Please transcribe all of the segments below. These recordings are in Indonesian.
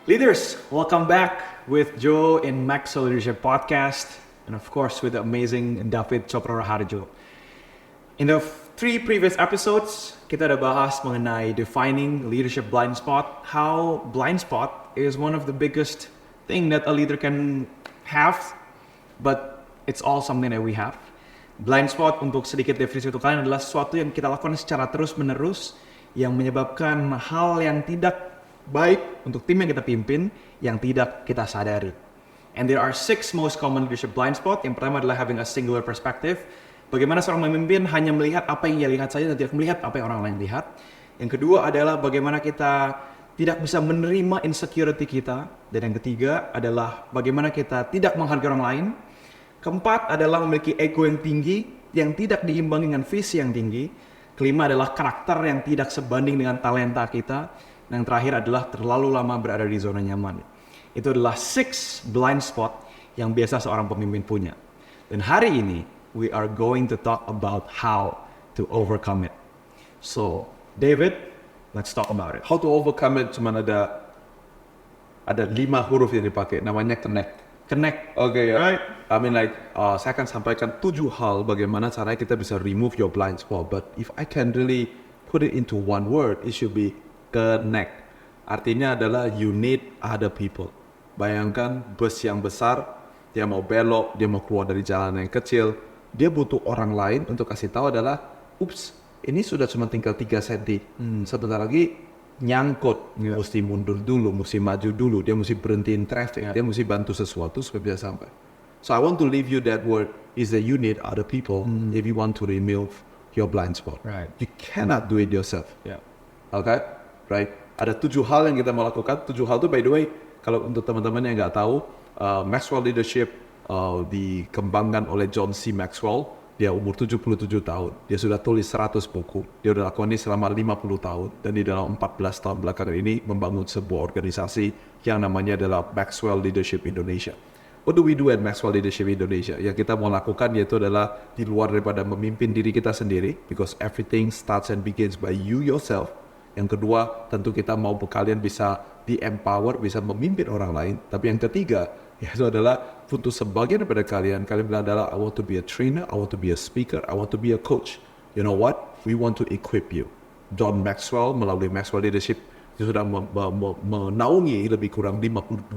Leaders, welcome back with Joe in Maxwell Leadership Podcast, and of course with the amazing David Chopra Raharjo. In the three previous episodes, kita udah bahas mengenai defining leadership blind spot, how blind spot is one of the biggest thing that a leader can have, but it's all something that we have. Blind spot, untuk sedikit definisi untuk kalian, adalah sesuatu yang kita lakukan secara terus-menerus yang menyebabkan hal yang tidak baik untuk tim yang kita pimpin yang tidak kita sadari. And there are 6 most common leadership blind spot. Yang pertama adalah having a singular perspective. Bagaimana seorang pemimpin hanya melihat apa yang ia lihat saja dan tidak melihat apa yang orang lain lihat. Yang kedua adalah bagaimana kita tidak bisa menerima insecurity kita. Dan yang ketiga adalah bagaimana kita tidak menghargai orang lain. Keempat adalah memiliki ego yang tinggi yang tidak diimbangi dengan visi yang tinggi. Kelima adalah karakter yang tidak sebanding dengan talenta kita. Dan yang terakhir adalah terlalu lama berada di zona nyaman. Itu adalah 6 blind spot yang biasa seorang pemimpin punya. Dan hari ini, we are going to talk about how to overcome it. So, David, let's talk about it. How to overcome it, cuman ada 5 huruf yang dipakai, namanya connect. Connect. Okay, ya. Right. I mean saya akan sampaikan 7 hal bagaimana caranya kita bisa remove your blind spot. But if I can really put it into one word, it should be connect. Artinya adalah you need other people. Bayangkan bus yang besar, dia mau belok, dia mau keluar dari jalan yang kecil, dia butuh orang lain untuk kasih tahu adalah, ups, ini sudah cuma tinggal 3 cm. Sebentar lagi nyangkut, mesti mundur dulu, mesti maju dulu, dia mesti berhentiin traffic, dia mesti bantu sesuatu supaya bisa sampai. So I want to leave you that word is that you need other people if you want to remove your blind spot. Right. You cannot do it yourself. Yeah. Okay, right? Ada 7 hal yang kita mau lakukan. 7 hal itu by the way, kalau untuk teman-teman yang nggak tahu, Maxwell Leadership dikembangkan oleh John C. Maxwell. Dia umur 77 tahun. Dia sudah tulis 100 buku. Dia sudah lakukan ini selama 50 tahun. Dan di dalam 14 tahun belakangan ini membangun sebuah organisasi yang namanya adalah Maxwell Leadership Indonesia. What do we do at Maxwell Leadership Indonesia? Yang kita mau lakukan yaitu adalah di luar daripada memimpin diri kita sendiri, because everything starts and begins by you yourself. Yang kedua, tentu kita mau kalian bisa di-empower, bisa memimpin orang lain. Tapi yang ketiga, yaitu adalah untuk sebagian daripada kalian bilang adalah I want to be a trainer, I want to be a speaker, I want to be a coach. You know what? We want to equip you. John Maxwell melalui Maxwell Leadership dia sudah menaungi lebih kurang 52,000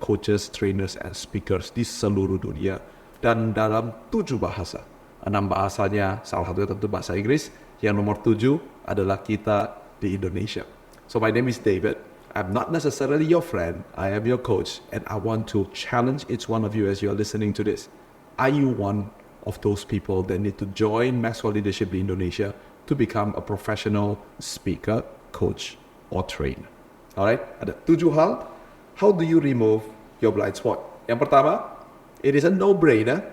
coaches, trainers, and speakers di seluruh dunia. Dan dalam 7 bahasa. 6 bahasanya, salah satunya tentu bahasa Inggris. Yang nomor 7 adalah kita di Indonesia. So my name is David. I'm not necessarily your friend. I am your coach. And I want to challenge each one of you as you are listening to this. Are you one of those people that need to join Maxwell Leadership di Indonesia to become a professional speaker, coach, or trainer? Alright, ada 7 hal. How do you remove your blind spot? Yang pertama, it is a no-brainer,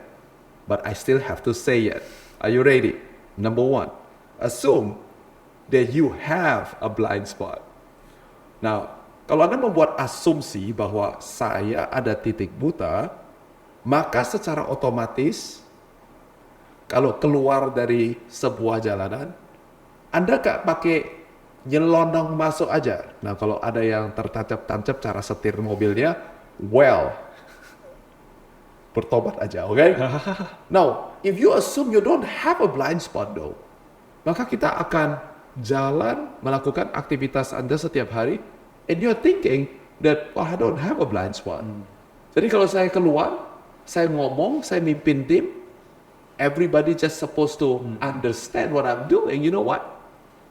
but I still have to say it. Are you ready? Number 1, assume that you have a blind spot. Now, kalau Anda membuat asumsi bahwa saya ada titik buta, maka secara otomatis, kalau keluar dari sebuah jalanan, Anda gak pakai nyelonong masuk aja. Nah, kalau ada yang tertancap-tancap cara setir mobilnya, well, bertobat aja, oke? Now, if you assume you don't have a blind spot though, maka kita akan jalan melakukan aktivitas Anda setiap hari, and you're thinking that, oh, I don't have a blind spot. Jadi kalau saya keluar, saya ngomong, saya mimpin tim, everybody just supposed to understand what I'm doing. You know what?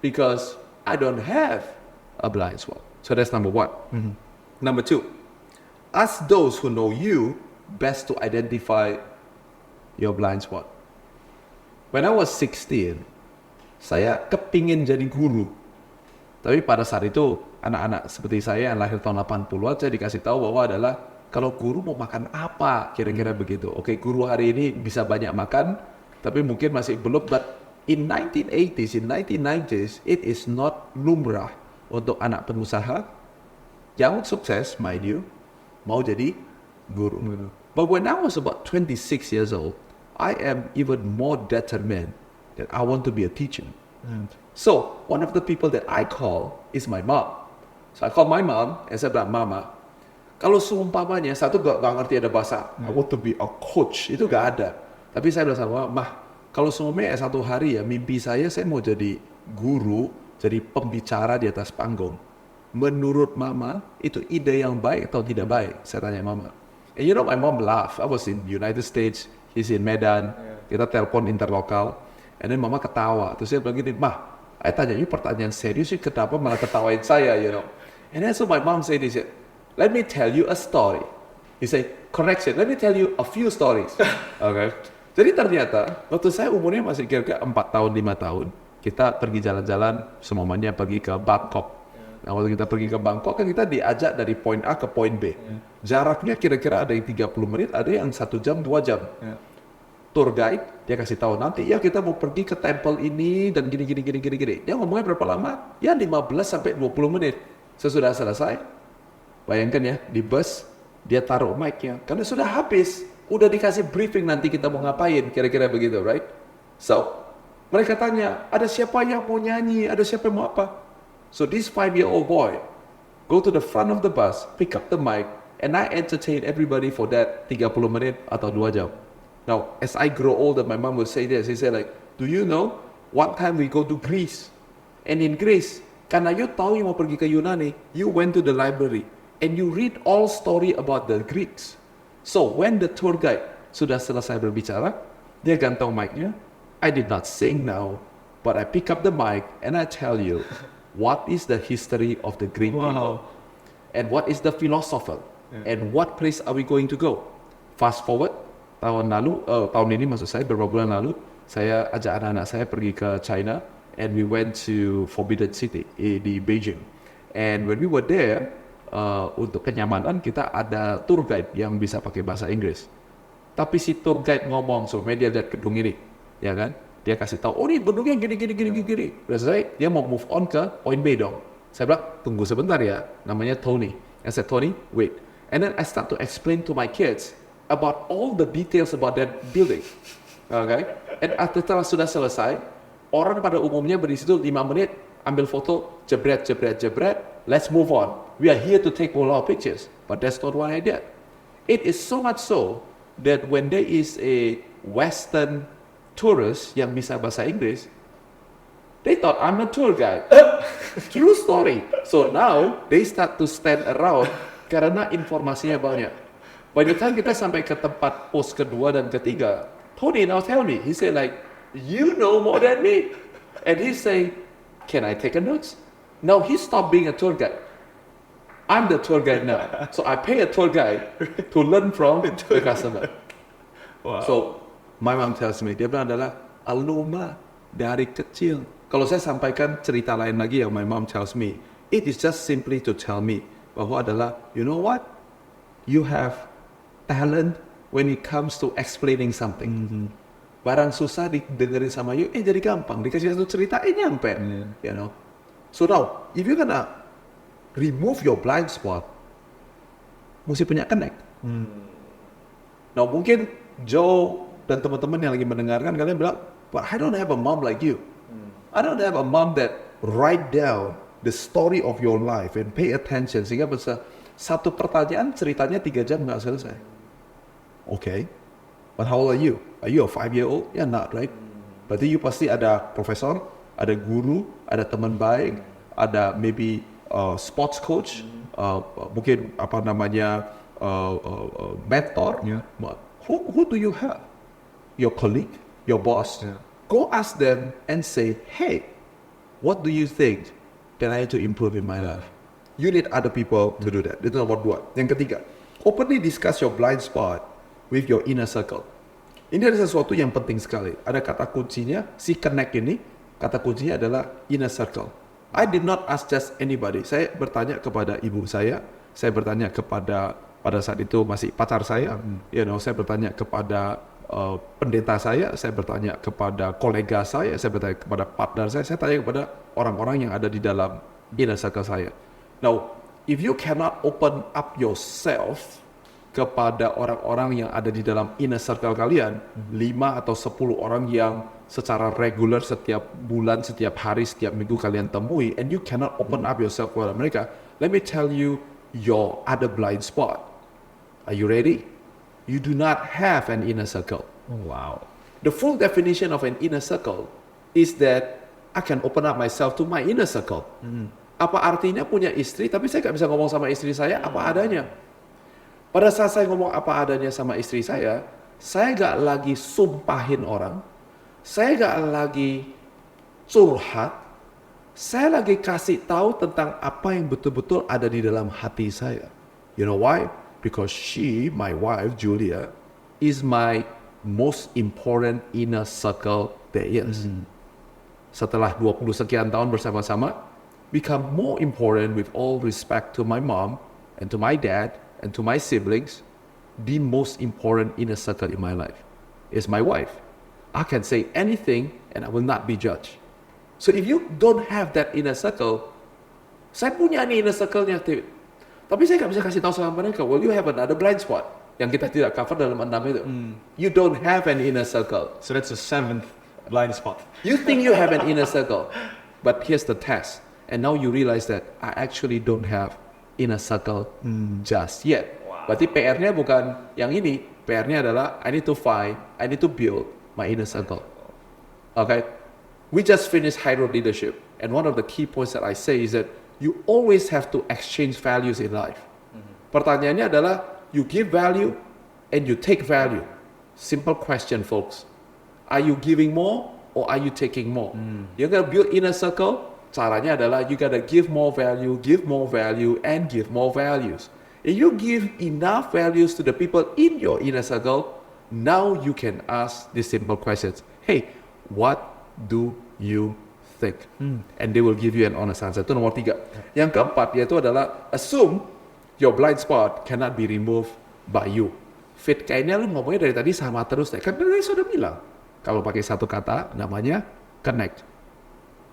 Because I don't have a blind spot. So that's number 1. Number 2, ask those who know you best to identify your blind spot. When I was 16, saya kepingin jadi guru. Tapi pada saat itu, anak-anak seperti saya yang lahir tahun 80-an, saya dikasih tahu bahwa adalah, kalau guru mau makan apa? Kira-kira begitu. Oke, guru hari ini bisa banyak makan, tapi mungkin masih belum. But in 1980s, in 1990s, it is not lumrah untuk anak pengusaha yang sukses, mind you, mau jadi guru. But when I was about 26 years old, I am even more determined that I want to be a teacher. So one of the people that I call is my mom. So I called my mom, and saya bilang, Mama, kalau seumpamanya, satu gak ngerti ada bahasa, I want to be a coach, itu gak ada. Tapi saya bilang sama Mah, kalau seumpamanya satu hari ya, mimpi saya mau jadi guru, jadi pembicara di atas panggung. Menurut Mama, itu ide yang baik atau tidak baik? Saya tanya Mama. And you know my mom laugh. I was in United States, he's in Medan. Kita telepon interlokal. And then Mama ketawa. Terus saya bilang gini, Mah, saya tanya, ini pertanyaan serius sih, kenapa malah ketawain saya, you know? And then so my mom said, he said, let me tell you a story. He said, correction, let me tell you a few stories. Okay. Jadi ternyata, waktu saya umurnya masih kira-kira 4 tahun, 5 tahun, kita pergi jalan-jalan, semuanya pergi ke Bangkok. Nah, waktu kita pergi ke Bangkok kan kita diajak dari poin A ke poin B. Jaraknya kira-kira ada yang 30 menit, ada yang 1 jam, 2 jam. Tour guide, dia kasih tahu nanti ya kita mau pergi ke temple ini dan gini. Dia ngomongnya berapa lama? Ya 15 sampai 20 menit. Sesudah selesai, bayangkan ya, di bus, dia taruh mic-nya. Karena sudah habis, udah dikasih briefing nanti kita mau ngapain, kira-kira begitu, right? So, mereka tanya, ada siapa yang mau nyanyi, ada siapa yang mau apa? So this 5-year-old boy go to the front of the bus, pick up the mic, and I entertain everybody for that 30 menit atau 2 jam. Now, as I grow older, my mom would say this. She said like, do you know, one time we go to Greece. And in Greece, karena you tahu yang mau pergi ke Yunani, you went to the library. And you read all story about the Greeks. So when the tour guide sudah selesai berbicara, dia gantung mic-nya. I did not sing now, but I pick up the mic and I tell you, what is the history of the Greek people? And what is the philosopher? And what place are we going to go? Fast forward, tahun ini maksud saya, beberapa bulan lalu, saya ajak anak-anak saya pergi ke China, and we went to Forbidden City di Beijing. And when we were there, untuk kenyamanan kita ada tour guide yang bisa pakai bahasa Inggris. Tapi si tour guide ngomong, so dia lihat gedung ini, ya kan? Dia kasih tahu, oh ini gedungnya gini. Udah selesai, dia mau move on ke point B dong. Saya bilang, tunggu sebentar ya, namanya Tony. I said, Tony, wait. And then I start to explain to my kids about all the details about that building. Okay? And setelah sudah selesai, orang pada umumnya berdiri situ 5 menit, ambil foto, jebret, let's move on. We are here to take a lot of pictures. But that's not what I did. It is so much so that when there is a Western tourist yang bisa bahasa Inggris, they thought I'm a tour guide. True story. So now they start to stand around karena informasinya banyak. By the time kita sampai ke tempat pos kedua dan ketiga, Tony now tell me, he said like, you know more than me. And he say, can I take a notes? Now he stopped being a tour guide. I'm the tour guide now. So I pay a tour guide to learn from the customer. Wow. So my mom tells me, dia bilang adalah alumni dari kecil. Kalau saya sampaikan cerita lain lagi yang my mom tells me, it is just simply to tell me bahwa adalah, you know what? You have talent when it comes to explaining something. Barang susah didengerin sama you, jadi gampang. Dikasih satu cerita, nyampe. You know? So now, if you're gonna remove your blind spot, mesti punya connect. Now mungkin Joe dan teman-teman yang lagi mendengarkan, kalian bilang, but I don't have a mom like you. I don't have a mom that write down the story of your life and pay attention. Sehingga bisa satu pertanyaan ceritanya 3 jam nggak selesai. Okay, but how old are you? Are you a 5-year-old? Yeah, not, right? Berarti you pasti ada profesor, ada guru, ada teman baik, ada maybe sports coach, mungkin apa namanya mentor. Who do you have? Your colleague, your boss. Go ask them and say, hey, what do you think that I need to improve in my life? You need other people to do that. Itu nomor 2. Yang ketiga, openly discuss your blind spot with your inner circle. Ini ada sesuatu yang penting sekali. Ada kata kuncinya, si connect ini, kata kuncinya adalah inner circle. I did not ask just anybody. Saya bertanya kepada ibu saya bertanya kepada, pada saat itu masih pacar saya, saya bertanya kepada pendeta saya bertanya kepada kolega saya bertanya kepada partner saya tanya kepada orang-orang yang ada di dalam inner circle saya. Now, if you cannot open up yourself kepada orang-orang yang ada di dalam inner circle kalian, 5 atau 10 orang yang secara regular setiap bulan, setiap hari, setiap minggu kalian temui, and you cannot open up yourself kepada mereka, let me tell you your other blind spot. Are you ready? You do not have an inner circle. Oh, wow. The full definition of an inner circle is that I can open up myself to my inner circle. Apa artinya punya istri, tapi saya nggak bisa ngomong sama istri saya apa adanya. Pada saat saya ngomong apa adanya sama istri saya nggak lagi sumpahin orang, saya nggak lagi curhat, saya lagi kasih tahu tentang apa yang betul-betul ada di dalam hati saya. You know why? Because she, my wife, Julia, is my most important inner circle there is. Setelah 20 sekian tahun bersama-sama, become more important with all respect to my mom and to my dad and to my siblings. The most important inner circle in my life is my wife. I can say anything and I will not be judged. So if you don't have that inner circle, saya punya nih inner circle-nya, tapi saya nggak bisa kasih tahu sama mereka, well you have another blind spot yang kita tidak cover dalam 6 itu. You don't have an inner circle. So that's the 7th blind spot. You think you have an inner circle, but here's the test. And now you realize that I actually don't have inner circle just yet. Berarti PR-nya bukan yang ini. PR-nya adalah I need to build my inner circle. Okay? We just finished high road leadership. And one of the key points that I say is that you always have to exchange values in life. Pertanyaannya adalah you give value and you take value. Simple question, folks. Are you giving more or are you taking more? You're gonna build inner circle. Caranya adalah you gotta give more value, and give more values. If you give enough values to the people in your inner circle, now you can ask these simple questions. Hey, what do you think? And they will give you an honest answer. Itu nomor 3. Yang keempat yaitu adalah assume your blind spot cannot be removed by you. Fit kayaknya lu ngomongnya dari tadi sama terus deh. Kan tadi sudah bilang. Kalau pakai satu kata namanya connect.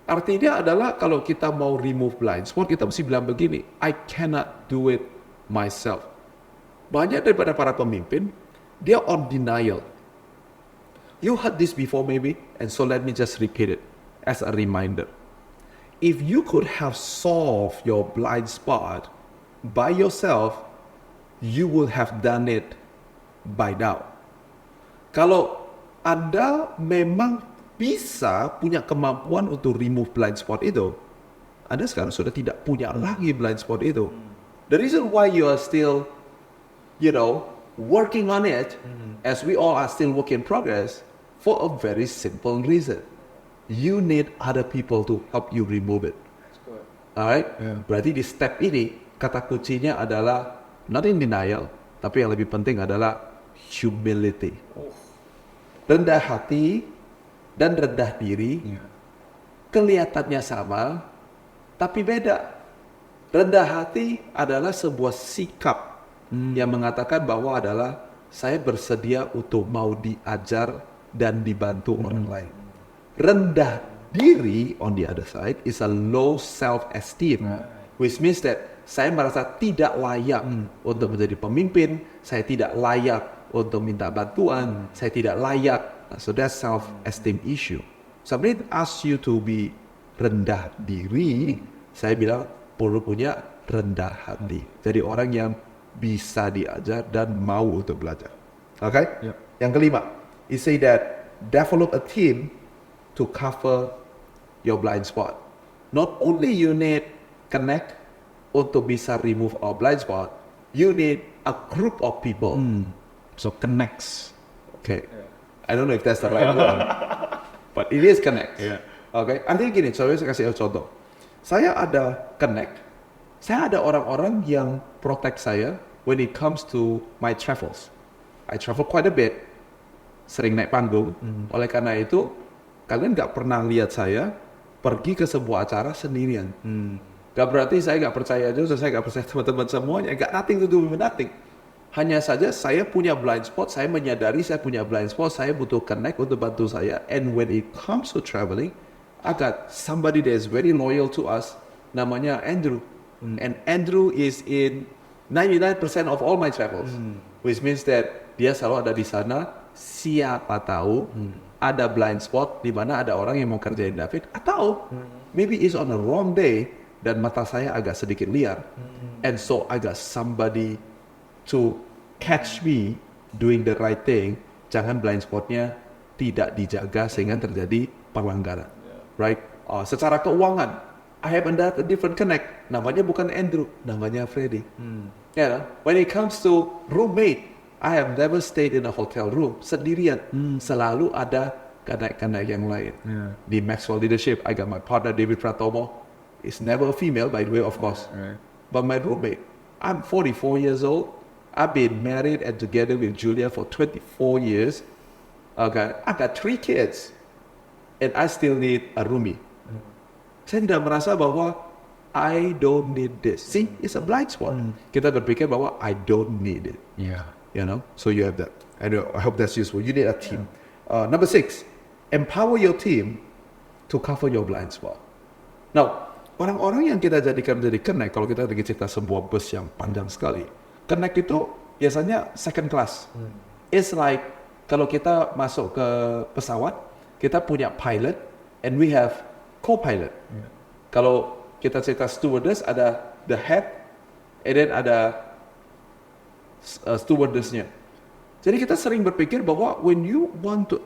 Artinya adalah kalau kita mau remove blind spot, kita mesti bilang begini, I cannot do it myself. Banyak daripada para pemimpin, dia on denial. You heard this before maybe, and so let me just repeat it as a reminder. If you could have solved your blind spot by yourself, you would have done it by now. Kalau Anda memang bisa punya kemampuan untuk remove blind spot itu, Anda sekarang sudah tidak punya lagi blind spot itu. The reason why you are still, working on it, as we all are still work in progress, for a very simple reason. You need other people to help you remove it. Alright? Yeah. Berarti di step ini, kata kuncinya adalah not in denial, tapi yang lebih penting adalah humility. Rendah hati dan rendah diri kelihatannya sama, tapi beda. Rendah hati adalah sebuah sikap yang mengatakan bahwa adalah saya bersedia untuk mau diajar dan dibantu orang lain. Rendah diri on the other side is a low self-esteem, which means that saya merasa tidak layak untuk menjadi pemimpin, saya tidak layak untuk minta bantuan, saya tidak layak. So that's self-esteem issue. Somebody ask you to be rendah diri, saya bilang perlu punya rendah hati. Jadi orang yang bisa diajar dan mau untuk belajar. Okay? Yep. Yang kelima, he say that develop a team to cover your blind spot. Not only you need connect untuk bisa remove our blind spot, you need a group of people. So connects. Okay. I don't know if that's the right word, but it is connect. Yeah. Okay. Artinya gini, saya kasih contoh. Saya ada connect. Saya ada orang-orang yang protect saya when it comes to my travels. I travel quite a bit, sering naik panggung. Oleh karena itu, kalian nggak pernah lihat saya pergi ke sebuah acara sendirian. Gak berarti saya nggak percaya juga, saya nggak percaya teman-teman semuanya. Gak nothing to do with nothing. Hanya saja saya punya blind spot, saya menyadari saya punya blind spot, saya butuh connect untuk bantu saya. And when it comes to traveling, I got somebody that is very loyal to us, namanya Andrew. And Andrew is in 99% of all my travels. Which means that dia selalu ada di sana, siapa tahu ada blind spot di mana ada orang yang mau kerjain David, atau maybe it's on a wrong day, dan mata saya agak sedikit liar. And so I got somebody to catch me doing the right thing. Jangan blind spotnya tidak dijaga sehingga terjadi pelanggaran. Right? Secara keuangan, I have a different connect. Namanya bukan Andrew, namanya Freddy. When it comes to roommate, I have never stayed in a hotel room sendirian. Selalu ada connect yang lain. Di Maxwell Leadership, I got my partner David Pratomo. It's never a female, by the way, of course. But my roommate, I'm 44 years old. I've been married and together with Julia for 24 years. Okay, I got 3 kids, and I still need a roomie. Saya tidak merasa bahwa I don't need this. See, it's a blind spot. Kita berpikir bahwa I don't need it. So you have that. I hope that's useful. You need a team. Number 6, empower your team to cover your blind spot. Now, orang-orang yang kita jadikan menjadi connect, kalau kita lagi cerita sebuah bus yang panjang sekali, connect itu biasanya second class. It's like kalau kita masuk ke pesawat, kita punya pilot and we have co-pilot. Kalau kita cerita stewardess, ada the head and then ada stewardessnya. Jadi kita sering berpikir bahwa when you want to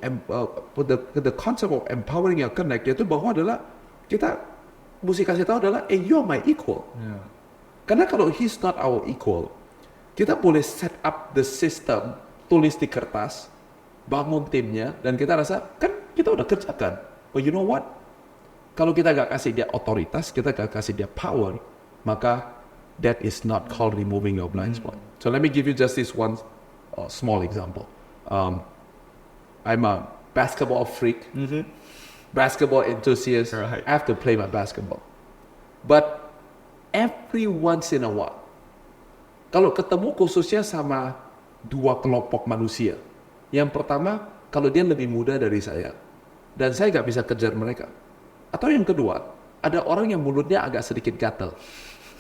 the concept of empowering your connect, yaitu bahwa adalah kita mesti kasih tahu adalah you're my equal. Karena kalau he's not our equal, kita boleh set up the system, tulis di kertas, bangun timnya, dan kita rasa kan kita udah kerjakan. But you know what? Kalau kita gak kasih dia otoritas, kita gak kasih dia power, maka that is not called removing your blind spot. So let me give you just this one small example. I'm a basketball freak, basketball enthusiast. Right. I have to play my basketball. But every once in a while, kalau ketemu khususnya sama 2 kelompok manusia. Yang pertama, kalau dia lebih muda dari saya, dan saya gak bisa kejar mereka. Atau yang kedua, ada orang yang mulutnya agak sedikit gatel.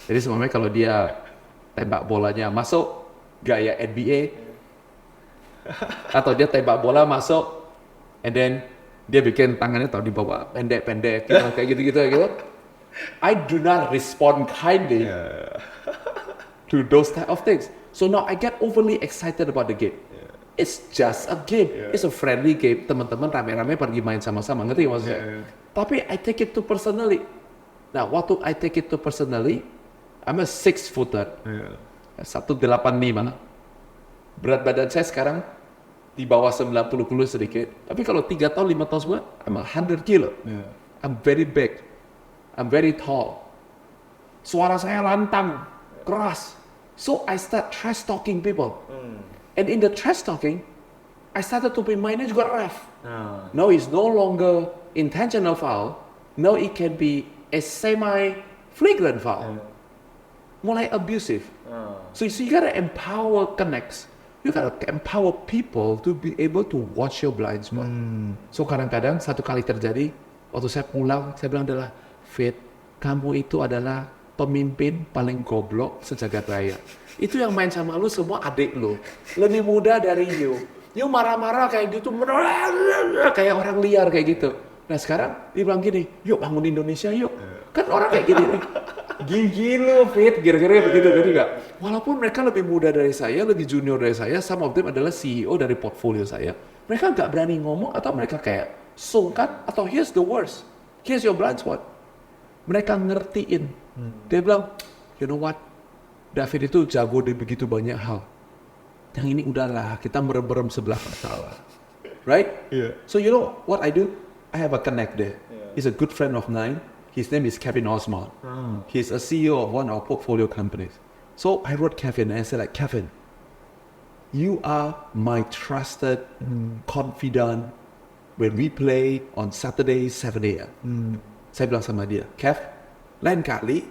Jadi sebenarnya kalau dia tembak bolanya masuk, gaya NBA, atau dia tembak bola masuk, and then dia bikin tangannya tahu di bawah pendek-pendek kayak gitu. I do not respond kindly to those type of things. So now I get overly excited about the game. It's just a game. It's a friendly game. Teman-teman rame-rame pergi main sama-sama. Ngerti maksudnya? Tapi I take it too personally. Nah, waktu I take it too personally, I'm a 6-footer. 185. Berat badan saya sekarang di bawah 90 kilo sedikit. Tapi kalau 3 tahun, 5 tahun semua, I'm 100 kilo. I'm very big. I'm very tall. Suara saya lantang, keras. So I start trash talking people. And in the trash talking, I started to be mainnya juga ref. Now it's no longer intentional foul. Now it can be a semi-flagrant foul. Mulai abusive. So you gotta empower connects. You gotta empower people to be able to watch your blind spot. So kadang-kadang satu kali terjadi, waktu saya pulang, saya bilang adalah, Fit, kamu itu adalah pemimpin paling goblok sejagat raya. Itu yang main sama lu semua adik lu. Lebih muda dari you. You marah-marah kayak gitu, kayak orang liar kayak gitu. Nah sekarang dia bilang gini, yuk bangun Indonesia yuk. Kan orang kayak gini nih. Gigi lu Fit, kira-kira begitu tadi nggak? Walaupun mereka lebih muda dari saya, lebih junior dari saya, some of them adalah CEO dari portfolio saya. Mereka nggak berani ngomong atau mereka kayak sungkan atau here's the worst, here's your blind spot. Mereka ngertiin. Dia bilang, you know what, David itu jago di begitu banyak hal. Yang ini udahlah, kita merem-merem sebelah masalah. Right? So you know what I do? I have a connect there. He's a good friend of mine. His name is Kevin Osman. He's a CEO of one of our portfolio companies. So I wrote Kevin and I said like, Kevin, you are my trusted confidant when we play on Saturday 7 a.m. Saya bilang sama dia, Kev, lain kali,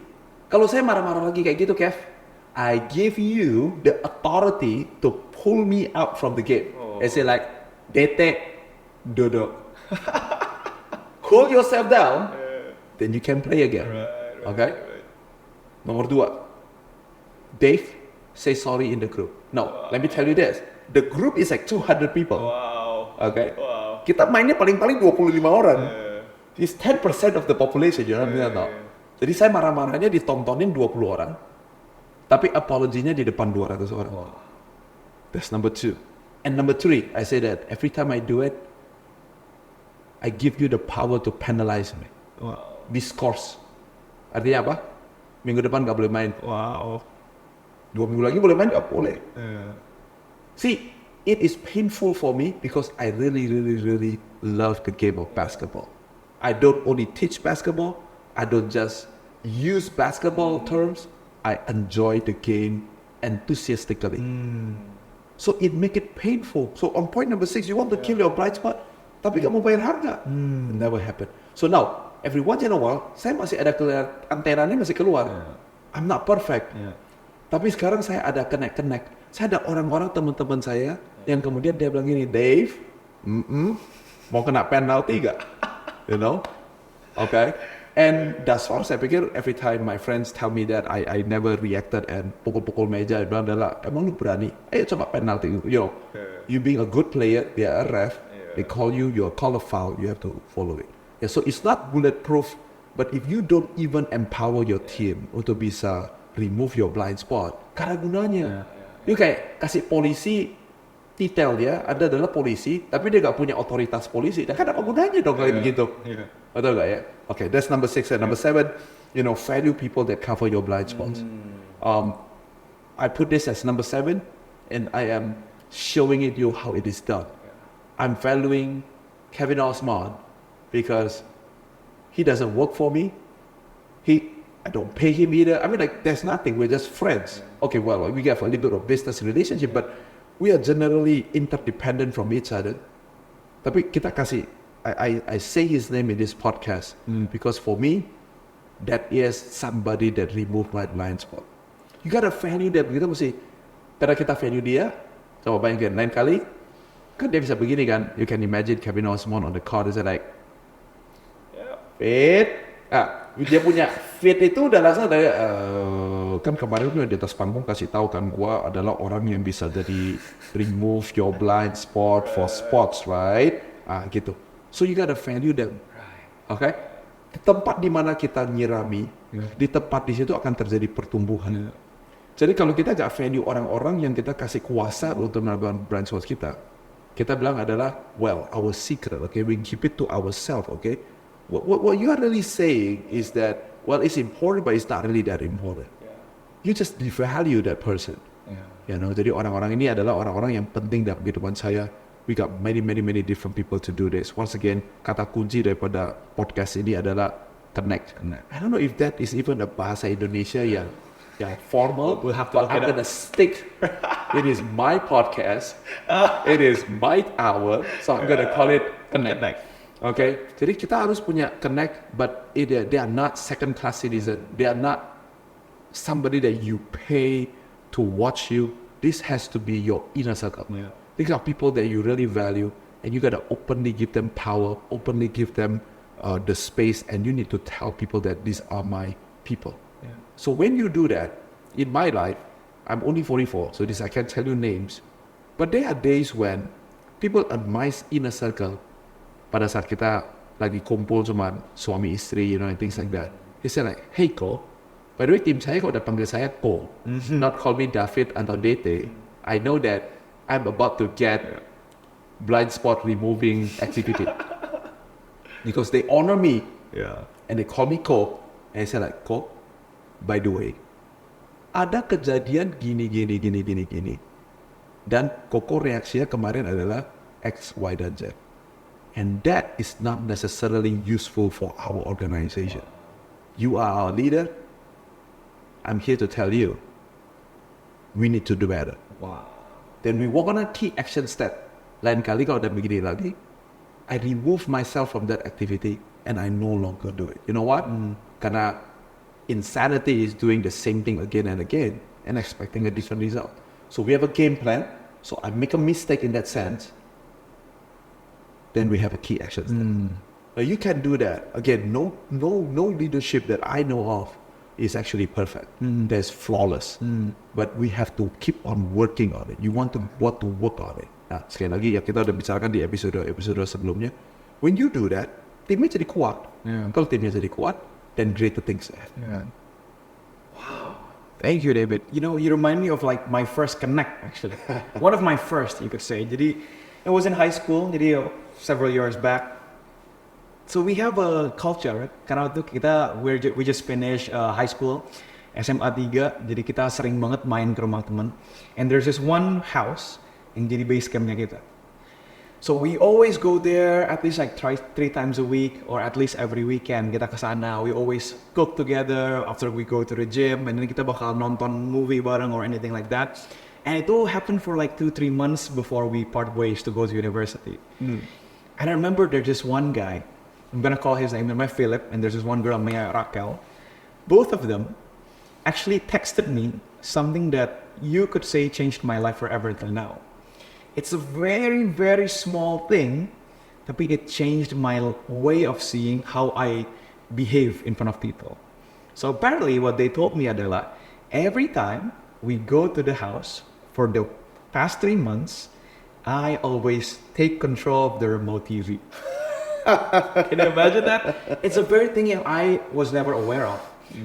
kalau saya marah-marah lagi kayak gitu, Kev, I give you the authority to pull me out from the game. I say like, Dete, Dodo. Cool yourself down, then you can play again. Okay? Nomor 2, Dave, say sorry in the group. No, let me tell you this. The group is like 200 people. Okay? Kita mainnya paling-paling 25 orang. It's 10% of the population, you know what I mean? Jadi saya marah-marahnya ditontonin 20 orang, tapi apology-nya di depan 200 orang. Wow. That's number 2. And number 3, I say that every time I do it, I give you the power to penalize me. Wow. Discourse. Artinya apa? Minggu depan gak boleh main. Wow. 2 minggu lagi boleh main? Gak boleh. Yeah. See, it is painful for me because I really love the game of basketball. I don't only teach basketball, I don't just use basketball terms, I enjoy the game enthusiastically. So it make it painful. So on point number 6, you want to kill your blind spot, tapi gak mau bayar harga. It never happen. So now, every once in a while, saya masih ada antenanya masih keluar. I'm not perfect. Tapi sekarang saya ada connect. Saya ada orang-orang teman-teman saya yang kemudian dia bilang gini, Dave, mau kena penalti gak? You know? Okay? And thus far, saya pikir every time my friends tell me that I never reacted and pukul-pukul meja, dia bilang adalah, emang lu berani? Ayo coba penalti. You know, you being a good player, they are a ref, they call you, you're called a foul, you have to follow it. Yeah, so it's not bulletproof, but if you don't even empower your team untuk bisa remove your blind spot, karena gunanya. You kayak kasih polisi detail dia, ada adalah polisi, tapi dia gak punya otoritas polisi. Dan kan apa gunanya dong kayak begitu? Betul gak ya? Okay, that's number 6. And number 7, you know, value people that cover your blind spots. I put this as number 7, and I am showing it you how it is done. I'm valuing Kevin Osman because he doesn't work for me. I don't pay him either. I mean, like, there's nothing. We're just friends. Okay, well, we have a little bit of business relationship, but we are generally interdependent from each other. Tapi kita kasih, I say his name in this podcast because for me, that is somebody that removed my blind spot. You gotta value that. Kita mesti, karena kita value dia, coba bayangin, lain kali, kan dia bisa begini kan, you can imagine Kevin Osman on the court is like, fit, dia punya fit itu udah langsung dari kan kemarin tuh di atas panggung kasih tahu kan gua adalah orang yang bisa jadi remove your blind spot for sports, right? Gitu. So you gotta value them, okay? Di tempat di mana kita nyirami, di tempat di situ akan terjadi pertumbuhan. Jadi kalau kita gak value orang-orang yang kita kasih kuasa untuk melakukan blind spot kita bilang adalah, well, our secret, okay? We keep it to ourselves, okay? What you are really saying is that, well, it's important, but it's not really that important. You just devalue that person. You know, jadi orang-orang ini adalah orang-orang yang penting dalam kehidupan saya. We got many different people to do this. Once again, kata kunci daripada podcast ini adalah connect. I don't know if that is even a bahasa Indonesia yang formal. We'll have to look I'm it up. gonna stick. It is my podcast. It is my hour. So I'm gonna call it connect. Okay, jadi kita harus punya connect, but they are not second-class citizen. They are not somebody that you pay to watch you. This has to be your inner circle. These are people that you really value, and you gotta openly give them power, openly give them the space, and you need to tell people that these are my people. So when you do that, in my life, I'm only 44, so I can't tell you names, but there are days when people in my inner circle, pada saat kita lagi kumpul cuman suami istri, you know, and things like that. He said like, hey Ko, by the way tim saya kok udah panggil saya Ko, not call me David atau Dete. I know that I'm about to get blind spot removing activity. Because they honor me, and they call me Ko, and I said like, Ko, by the way, ada kejadian gini. Dan Koko reaksinya kemarin adalah X, Y, dan Z. And that is not necessarily useful for our organization. You are our leader. I'm here to tell you, we need to do better. Wow. Then we work on a key action step. Lain kali kalau udah begini lagi, I remove myself from that activity and I no longer do it. You know what? Karena insanity is doing the same thing again and again and expecting a different result. So we have a game plan. So I make a mistake in that sense. Then we have a key action step. Now you can do that. Again, no leadership that I know of is actually perfect. There's flawless. But we have to keep on working on it. You want to work on it. Nah, sekali lagi ya kita udah bicarakan di episode sebelumnya. When you do that, timnya jadi kuat. Kalau timnya jadi kuat, then greater things ahead. Yeah. Thank you, David. You know, you remind me of like my first connect actually. One of my first, you could say. Jadi, it was in high school. Jadi several years back. So we have a culture, right? Karena waktu we just finished high school, SMA 3. Jadi kita sering banget main ke rumah teman. And there's this one house yang jadi base campnya kita. So we always go there at least like three times a week or at least every weekend kita ke sana. We always cook together after we go to the gym and then kita bakal nonton movie bareng or anything like that. And it all happened for like 2-3 months before we part ways to go to university. And I remember there's this one guy, I'm gonna call his name, Philip, and there's this one girl, Maya Raquel. Both of them actually texted me something that you could say changed my life forever till now. It's a very, very small thing, tapi it changed my way of seeing how I behave in front of people. So apparently what they told me adalah, every time we go to the house for the past 3 months, I always take control of the remote TV. Can you imagine that? It's a very thing that I was never aware of.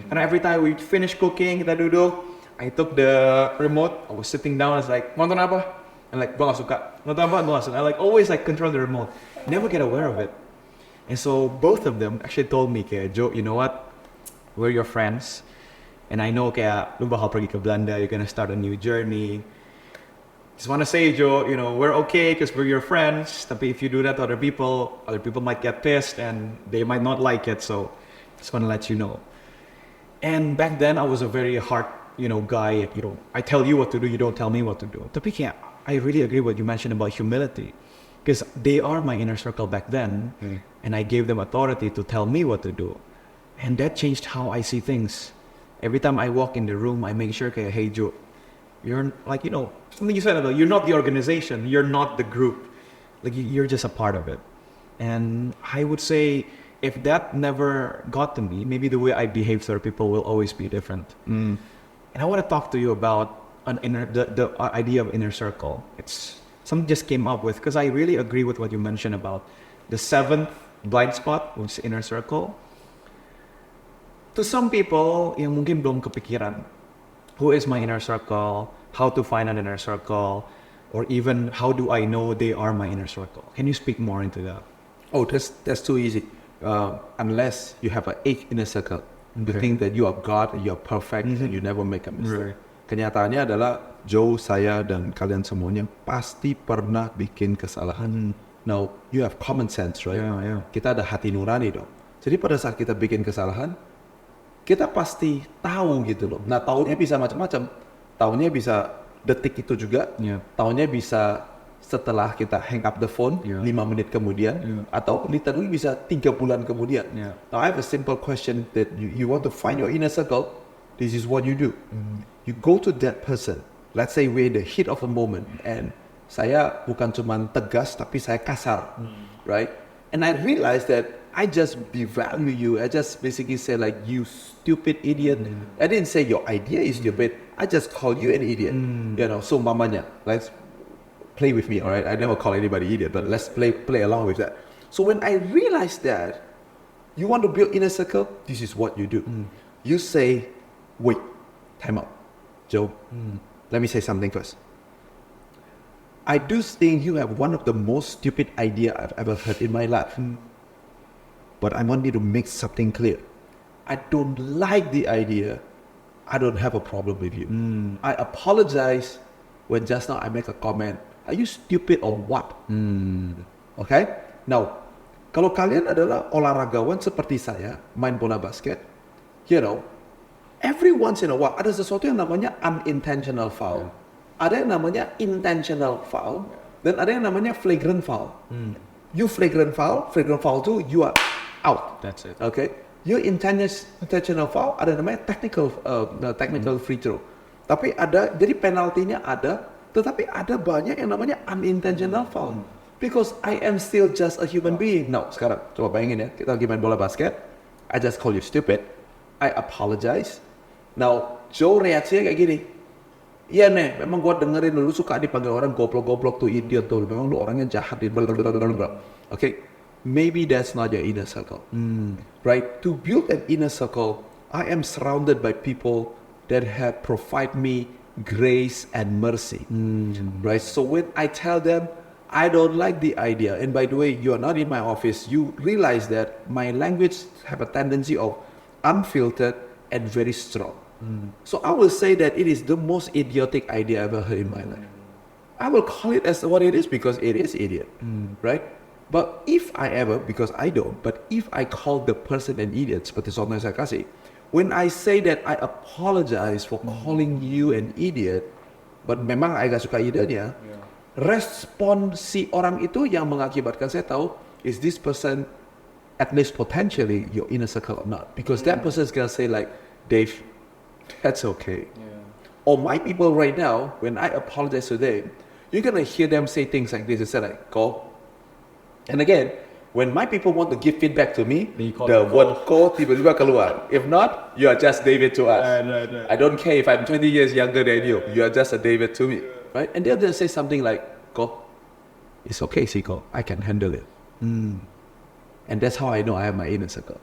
And every time we finish cooking, kita duduk, I took the remote, I was sitting down, I was like, nonton apa? And like, gue gak suka. Nonton apa? Gue gak suka. I like always like control the remote. Never get aware of it. And so both of them actually told me, kayak, Joe, you know what? We're your friends. And I know kayak, lu bakal pergi ke Belanda, you're gonna start a new journey. Just wanna say, Joe, you know, we're okay because we're your friends. Tapi if you do that to other people might get pissed and they might not like it. So just wanna let you know. And back then I was a very hard, guy. I tell you what to do, you don't tell me what to do. Tapi kayak, I really agree what you mentioned about humility. Because they are my inner circle back then. And I gave them authority to tell me what to do. And that changed how I see things. Every time I walk in the room, I make sure, kayak, hey Joe, you're like, something you said about, you're not the organization, you're not the group. Like, you're just a part of it. And I would say, if that never got to me, maybe the way I behave to other people will always be different. And I want to talk to you about the idea of inner circle. It's something just came up with, because I really agree with what you mentioned about the 7th blind spot, which is inner circle. To some people, yang mungkin belum kepikiran, who is my inner circle, how to find an inner circle, or even how do I know they are my inner circle? Can you speak more into that? Oh, that's too easy. Unless you have an 8 inner circle, you think that you are God, you are perfect, and you never make a mistake. Kenyataannya adalah Joe, saya, dan kalian semuanya pasti pernah bikin kesalahan. Now, you have common sense, right? Yeah. Kita ada hati nurani dong. Jadi pada saat kita bikin kesalahan, kita pasti tahu gitu loh. Nah, tahunya bisa macam-macam. Tahunya bisa detik itu juga. Tahunya bisa setelah kita hang up the phone 5 menit kemudian, atau literally bisa 3 bulan kemudian. Now, I have a simple question that you want to find your inner circle. This is what you do. You go to that person. Let's say we're in the heat of a moment, and saya bukan cuma tegas, tapi saya kasar, right? And I realized that I just devalue you. I just basically say like, you stupid idiot. I didn't say your idea is stupid. I just call you an idiot. So mamanya, let's play with me, all right? I never call anybody idiot, but let's play along with that. So when I realized that you want to build inner circle, this is what you do. You say, wait, time out. Joe, let me say something first. I do think you have one of the most stupid idea I've ever heard in my life. But I want you to make something clear. I don't like the idea. I don't have a problem with you. I apologize when just now I make a comment. Are you stupid or what? Okay? Now, kalau kalian adalah olahragawan seperti saya, main bola basket, every once in a while ada sesuatu yang namanya unintentional foul. Ada yang namanya intentional foul, dan ada yang namanya flagrant foul. You flagrant foul tu you are out. That's it. Okay? You intentional foul, ada namanya technical free throw. Tapi ada, jadi penaltinya ada, tetapi ada banyak yang namanya unintentional foul. Because I am still just a human being. Now, sekarang coba bayangin ya, kita lagi main bola basket, I just call you stupid, I apologize. Now, Joe reaksinya kayak gini. Iya nih, memang gua dengerin lu suka dipanggil orang goblok-goblok tuh, idiot tuh, memang lu orangnya jahat. Okay, maybe that's not your inner circle. Right? To build an inner circle, I am surrounded by people that have provide me grace and mercy. Right? So when I tell them I don't like the idea, and by the way, you are not in my office, you realize that my language have a tendency of unfiltered and very strong. So I will say that it is the most idiotic idea I ever heard in my life. I will call it as what it is because it is idiot, right? But if I ever, because I don't, but if I call the person an idiot, seperti contoh yang saya kasih, when I say that I apologize for calling you an idiot, but memang I gak suka idenya, respon si orang itu yang mengakibatkan saya tahu, is this person at least potentially your inner circle or not? Because that person is gonna say like, Dave, that's okay. Or my people right now, when I apologize to them, you're gonna hear them say things like this. They say like, "Ko." And again, when my people want to give feedback to me, Then you call the it word "ko" tiba-tiba keluar. If not, you are just David to us. Right. I don't care if I'm 20 years younger than you. You are just a David to me, right? And they'll just say something like, "Ko, it's okay, Siko. I can handle it." And that's how I know I have my inner circle.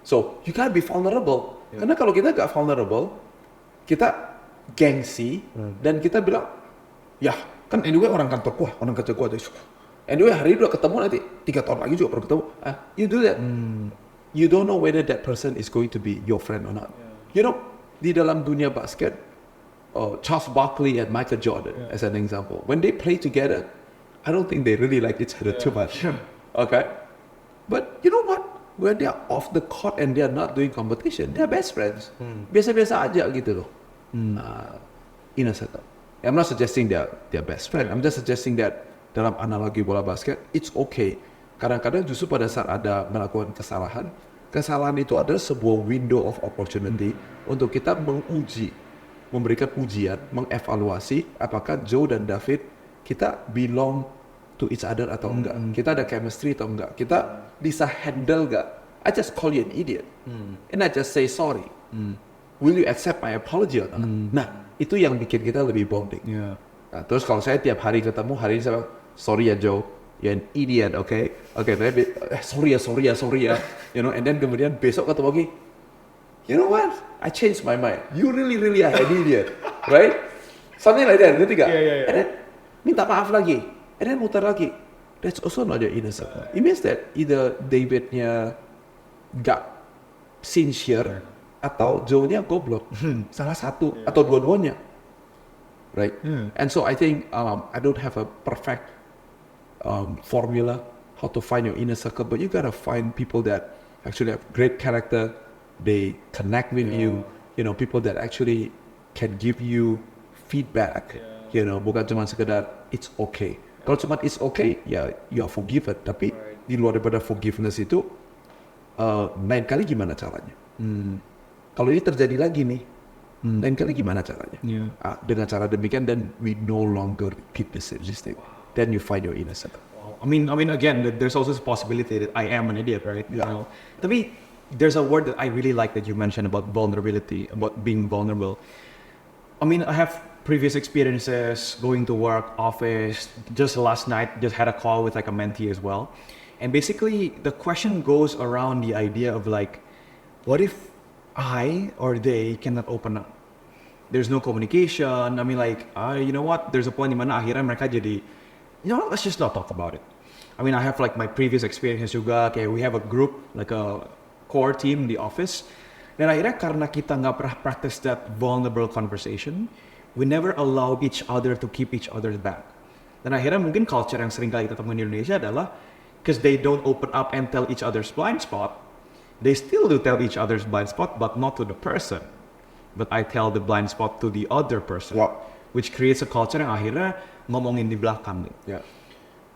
So you gotta be vulnerable. Karena kalau kita gak vulnerable, kita gengsi dan kita bilang, ya kan anyway orang kantor gua aja. Anyway hari ini udah ketemu nanti 3 tahun lagi juga baru ketemu. You do that. You don't know whether that person is going to be your friend or not. You know, di dalam dunia basket, Charles Barkley and Michael Jordan as an example, when they play together, I don't think they really like each other too much. Okay, but you know what? When they are off the court and they are not doing competition, they are best friends. Biasa-biasa aja gitu loh. Inner circle. I'm not suggesting they're best friend. I'm just suggesting that dalam analogi bola basket, it's okay. Kadang-kadang justru pada saat ada melakukan kesalahan itu adalah sebuah window of opportunity untuk kita menguji, memberikan ujian, mengevaluasi apakah Joe dan David kita belong to each other atau enggak. Kita ada chemistry atau enggak. Kita bisa handle enggak. I just call you an idiot. And I just say sorry. Will you accept my apology or not? Nah, itu yang bikin kita lebih bonding. Nah, terus kalau saya tiap hari ketemu, hari ini saya bilang, sorry ya Joe, you're an idiot, okay? Okay, tapi sorry ya. You know, and then kemudian besok ketemu lagi, you know what? I changed my mind. You really are an idiot, right? Something like that, ngerti gak? And then minta maaf lagi, and then muter lagi. That's also not your inner circle. It means that either Davidnya gak sincere atau Joe-nya goblok. Salah satu atau dua-duanya, right? And so I think I don't have a perfect formula how to find your inner circle, but you gotta find people that actually have great character. They connect with you. You know, people that actually can give you feedback. You know, bukan cuma sekedar it's okay. Kalau cuma it's okay, ya you are forgiven. Tapi di luar daripada forgiveness itu, lain kali gimana caranya? Kalau ini terjadi lagi nih, lain kali gimana caranya? Dengan cara demikian, then we no longer keep the same mistake. Then you find your inner circle. I mean, again, there's also this possibility that I am an idiot, right? Yeah. You know? Tapi there's a word that I really like that you mentioned about vulnerability, about being vulnerable. I mean, I have previous experiences going to work, office. Just last night, just had a call with like a mentee as well. And basically, the question goes around the idea of like, what if I or they cannot open up? There's no communication. I mean, like, you know what? There's a point di mana akhirnya mereka jadi, you know, let's just not talk about it. I mean, I have like my previous experiences juga. Okay, we have a group, like a core team in the office. Dan akhirnya karena kita nggak pernah practice that vulnerable conversation, we never allow each other to keep each other's back. Dan akhirnya mungkin culture yang sering kali kita temuin di Indonesia adalah because they don't open up and tell each other's blind spot, they still do tell each other's blind spot, but not to the person. But I tell the blind spot to the other person, which creates a culture yang akhirnya ngomongin di belakang.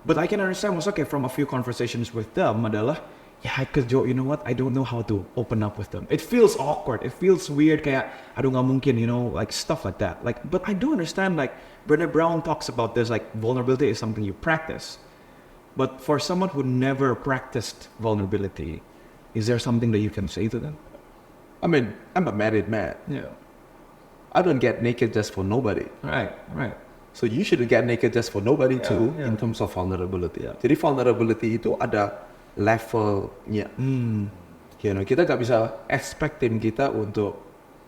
But I can understand, was okay from a few conversations with them adalah, because Joe, you know what? I don't know how to open up with them. It feels awkward. It feels weird. Kayak, aduh nggak mungkin, you know, like stuff like that. Like, but I do understand. Like, Brené Brown talks about this. Like, vulnerability is something you practice. But for someone who never practiced vulnerability, is there something that you can say to them? I mean, I'm a married man. I don't get naked just for nobody. Right. So you shouldn't get naked just for nobody too, in terms of vulnerability. Jadi vulnerability itu ada levelnya. Kita nggak bisa expect tim kita untuk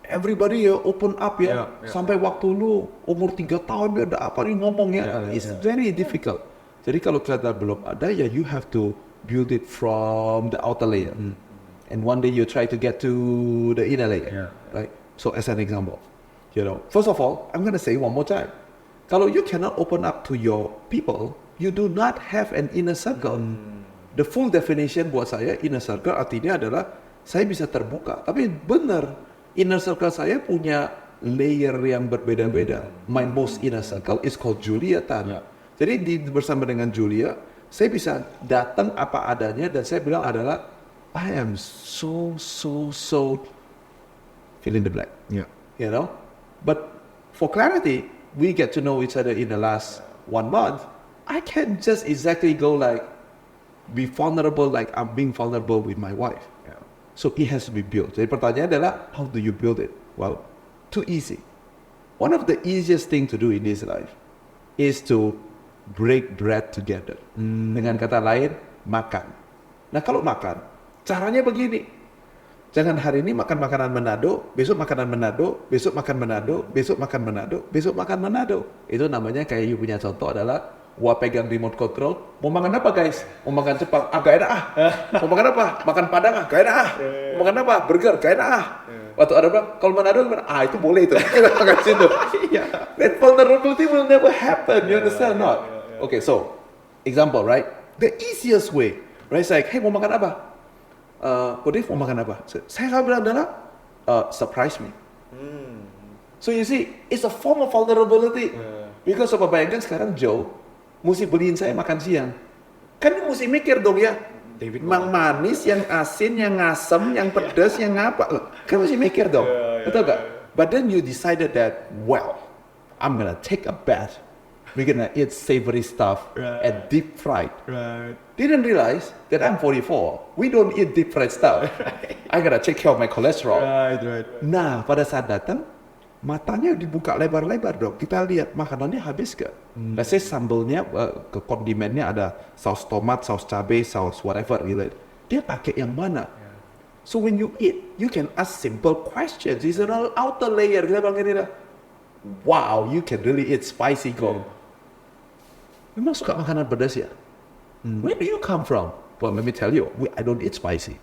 everybody ya open up ya. Sampai waktu lu umur 3 tahun dia ada apa nih ngomongnya. It's very difficult. Jadi kalau ternyata belum ada ya you have to build it from the outer layer. And one day you try to get to the inner layer. Right? So as an example, first of all, I'm gonna say one more time. Kalau you cannot open up to your people, you do not have an inner circle. The full definition buat saya inner circle artinya adalah saya bisa terbuka. Tapi benar, inner circle saya punya layer yang berbeda-beda. My most inner circle is called Julia Tan. Jadi bersama dengan Julia, saya bisa datang apa adanya dan saya bilang adalah I am so fill in the blank. But for clarity, we get to know each other in the last 1 month. I can't just exactly go like be vulnerable like I'm being vulnerable with my wife. So it has to be built. Jadi pertanyaan adalah how do you build it? Well, too easy. One of the easiest thing to do in this life is to break bread together. Dengan kata lain, makan. Nah kalau makan, caranya begini. Jangan hari ini makan makanan Manado, besok makanan Manado, besok makan Manado, besok makan Manado, besok makan Manado. Itu namanya kayak you punya contoh adalah gua pegang remote control, mau makan apa guys? Mau makan Jepang, gak enak Mau makan apa? Makan Padang gak enak Mau makan apa? Burger, gak enak Waktu ada bilang, kalau Manado gimana? Itu boleh itu. Kita makan situ. That vulnerability will never happen, you understand not? Okay, so, example, right? The easiest way, right? It's like, hey mau makan apa? Kodif mau makan apa? Saya selalu bilang adalah, surprise me. So you see, it's a form of vulnerability. Because apa bayangkan sekarang Joe, mesti beliin saya makan siang. Kan mesti mikir dong ya. Mang manis, yang asin, yang asam, yang pedas, yang apa. Loh, kan mesti mikir dong. Betul gak? But then you decided that, well, I'm gonna take a bath. We're gonna eat savory stuff and deep fried. Didn't realize that I'm 44. We don't eat deep fried stuff. I gotta take care of my cholesterol. Nah, pada saat datang, matanya dibuka lebar-lebar dong. Kita lihat makanannya habis gak? Let's say sambelnya, ke kondimennya ada saus tomat, saus cabai, saus whatever gitu. Dia pakai yang mana? So when you eat, you can ask simple questions. It's an outer layer. Kita bilang gini dah. Wow, you can really eat spicy kok. Memang suka makanan pedas ya? Where do you come from? Well, let me tell you, I don't eat spicy.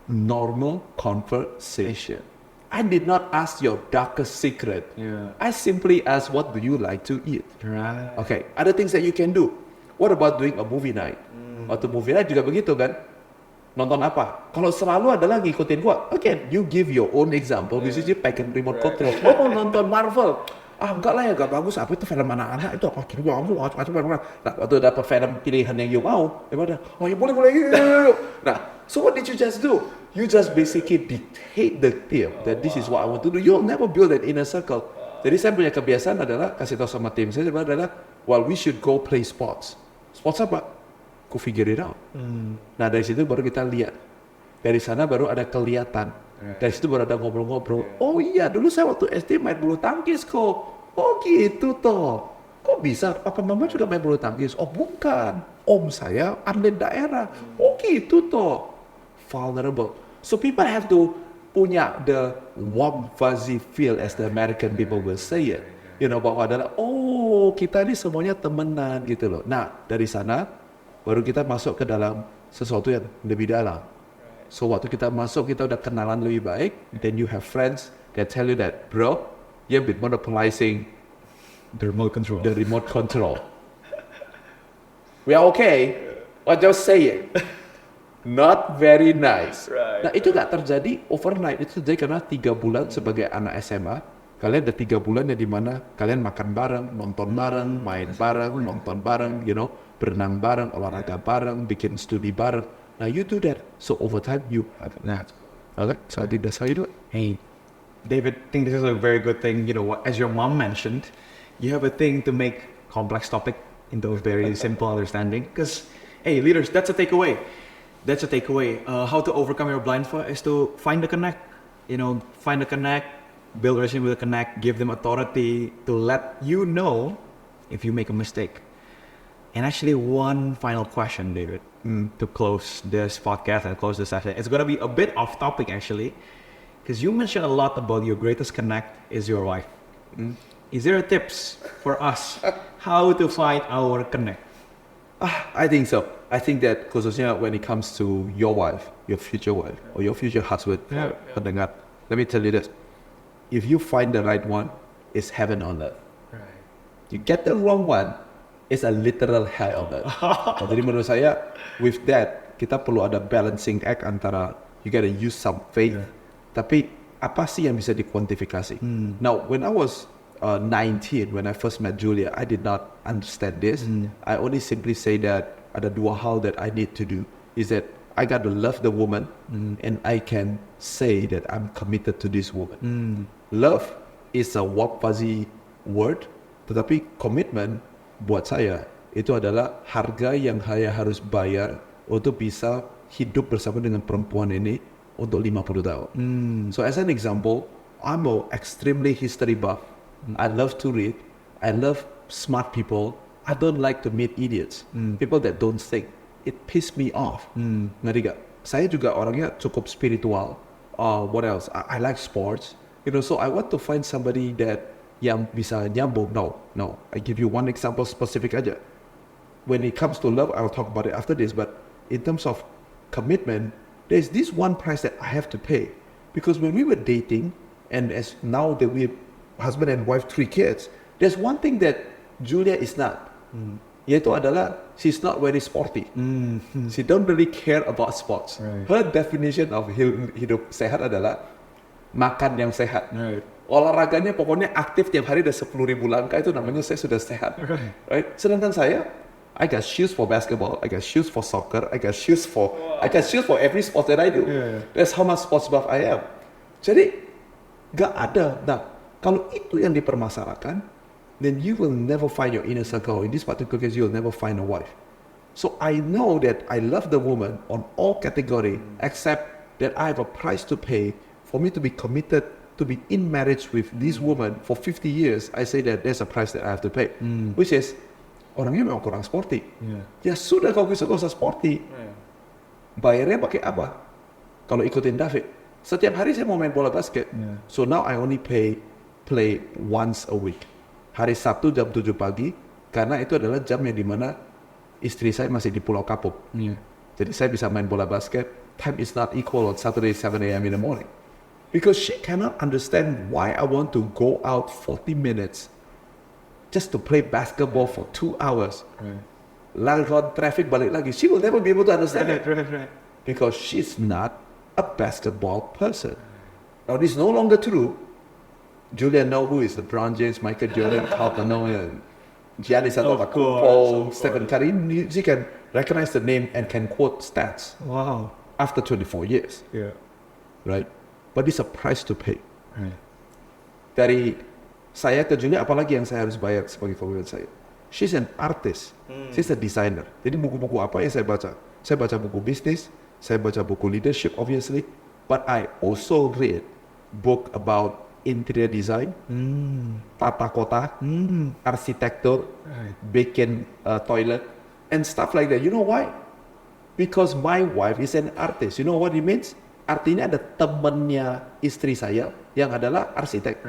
Normal conversation. I did not ask your darkest secret. I simply asked, what do you like to eat? Okay, other things that you can do. What about doing a movie night? Waktu movie night juga begitu kan? Nonton apa? Kalau selalu adalah ngikutin gua. Again, you give your own example. This is you pakai remote control. Gua mau nonton Marvel. Enggak lah ya, enggak bagus. Apa itu film anak-anak itu? Apa kira macam-macam. Nah, waktu dapat film pilihan yang you mau, ya boleh. Nah, so what did you just do? You just basically dictate the team that this is what I want to do. You'll never build an inner circle. Jadi saya punya kebiasaan adalah kasih tahu sama tim saya adalah, well, we should go play sports. Sports apa? Go figure it out. Nah dari situ baru kita lihat. Dari sana baru ada kelihatan. Dari situ baru ada ngobrol-ngobrol. Oh iya, dulu saya waktu SD main bulu tangkis kok. Oh gitu toh. Kok bisa? Papa mama juga main bulu tangkis? Oh bukan. Om saya atlet daerah. Oh gitu toh. Vulnerable. So people have to punya the warm fuzzy feel as the American people will say it. You know, bahwa adalah, oh kita ini semuanya temenan gitu loh. Nah dari sana baru kita masuk ke dalam sesuatu yang lebih dalam. So waktu kita masuk, kita udah kenalan lebih baik, then you have friends that tell you that, bro, you've been monopolizing the remote control. We are okay, but just say it. Not very nice. Nah itu gak terjadi overnight, itu terjadi karena 3 bulan sebagai anak SMA, kalian ada 3 bulan yang dimana kalian makan bareng, nonton bareng, main bareng, nonton bareng, you know, berenang bareng, olahraga bareng, bikin studi bareng. Now you do that, so over time you have that. Okay, so I think that's how you do it. Hey, David, I think this is a very good thing. You know, as your mom mentioned, you have a thing to make complex topic into a very simple understanding. Because, hey, leaders, that's a takeaway. That's a takeaway. How to overcome your blind spot is to find the connect. You know, find the connect, build a relationship with the connect, give them authority to let you know if you make a mistake. And actually, one final question, David, to close this podcast and close this session. It's gonna be a bit off topic actually, because you mentioned a lot about your greatest connect is your wife. Is there a tips for us how to find our connect? I think so. I think that khususnya when it comes to your wife, your future wife, or your future husband, Yeah. pendengar, let me tell you this. If you find the right one, it's heaven on earth. Right. You get the wrong one, it's a literal hell on earth. Jadi menurut saya, with that, kita perlu ada balancing act antara you gotta use some faith, tapi apa sih yang bisa dikuantifikasi? Now, when I was 19, when I first met Julia, I did not understand this. I only simply say that ada dua hal that I need to do. Is that I got to love the woman, and I can say that I'm committed to this woman. Love is a warm fuzzy word, tetapi commitment buat saya itu adalah harga yang saya harus bayar untuk bisa hidup bersama dengan perempuan ini untuk 50 tahun. So as an example, I'm a extremely history buff. I love to read. I love smart people. I don't like to meet idiots. People that don't think. It pissed me off. Ngerti gak? Saya juga orangnya cukup spiritual. What else? I like sports. You know, so I want to find somebody that yang bisa nyambung. No. I give you one example specific aja. When it comes to love, I'll talk about it after this. But in terms of commitment, there's this one price that I have to pay. Because when we were dating, and as now that we're husband and wife, 3 kids, there's one thing that Julia is not. Yaitu adalah she's not very sporty. She don't really care about sports. Right. Her definition of hidup sehat adalah makan yang sehat. Right. Olahraganya pokoknya aktif tiap hari ada 10.000 langkah, itu namanya saya sudah sehat. Right? Sedangkan saya, I got shoes for basketball, I got shoes for soccer, I got shoes for every sport that I do. Yeah. That's how much sports buff I am. Jadi gak ada. Nah, kalau itu yang dipermasalahkan, then you will never find your inner circle. In this particular case, you'll never find a wife. So I know that I love the woman on all category, except that I have a price to pay for me to be committed to be in marriage with this woman for 50 years. I say that there's a price that I have to pay, which is orangnya memang kurang sporty. Ya sudah, kalau bisa gak usah sporty. Bayarnya pakai apa? Kalau ikutin David, setiap hari saya mau main bola basket. So now I only play once a week. Hari Sabtu jam 7 pagi, karena itu adalah jam yang dimana istri saya masih di Pulau Kapuk. Jadi saya bisa main bola basket. Time is not equal on Saturday 7 a.m. in the morning. Because she cannot understand why I want to go out 40 minutes just to play basketball for 2 hours. Lalu traffic balik lagi. She will never be able to understand it. Right. Because she's not a basketball person. Now this is no longer true. Julia know who is LeBron James, Michael Jordan, Carlton Nolan, Giannis Antetokounmpo, Stephen Curry. She can recognize the name and can quote stats. Wow. After 24 years, Yeah. right? But it's a price to pay. Right. Dari saya ke Julia, apalagi yang saya harus bayar sebagai komitmen saya? She's an artist. She's a designer. Jadi buku-buku apa yang saya baca? Saya baca buku bisnis, saya baca buku leadership, obviously. But I also read book about interior design, tata kota, arsitektur, bikin toilet, and stuff like that. You know why? Because my wife is an artist. You know what it means? Artinya ada temannya istri saya yang adalah arsitek,